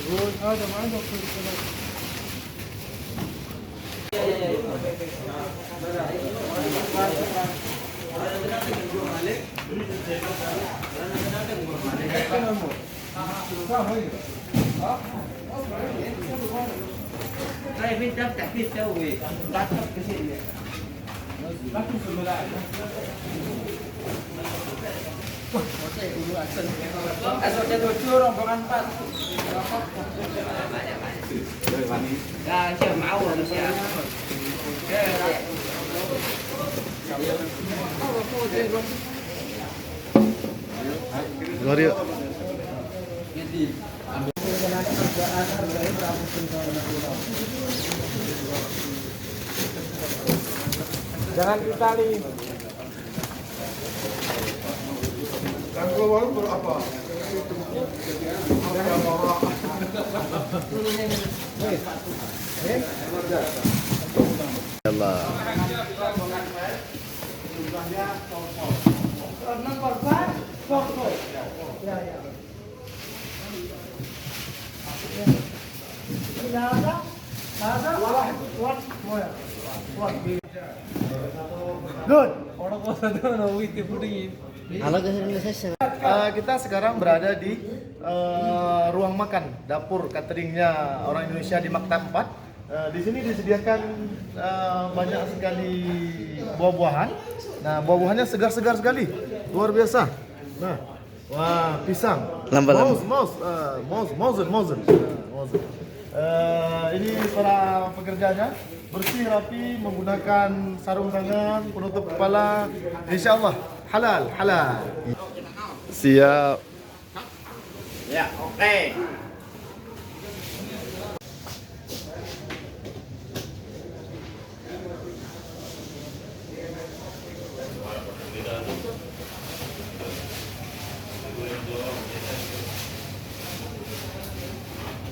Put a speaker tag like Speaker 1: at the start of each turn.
Speaker 1: هذا ما عنده كل كلام.
Speaker 2: طيب انت افتح فيه تسوي لا تحط كثير لا تنسى الملاعب asal jatuh curang bukan empat ya siap mau siap
Speaker 3: Gloria.
Speaker 1: Jangan ditali.
Speaker 4: Yang keluar berapa?
Speaker 3: Allah.
Speaker 1: Nomor 4, foto. Ya, ya. Good. Orang kosa tuh nawi tipudingin.
Speaker 3: Halo guys, Indonesia.
Speaker 4: Kita sekarang berada di ruang makan dapur cateringnya orang Indonesia di Maktab 4. Di sini disediakan banyak sekali buah-buahan. Nah, buah-buahannya segar-segar sekali, luar biasa. Nah, wah, pisang.
Speaker 3: Lamba-lamba.
Speaker 4: Mozen. Ini para pekerjanya bersih rapi menggunakan sarung tangan, penutup kepala. Insya Allah halal.
Speaker 3: Siap.
Speaker 2: ya oke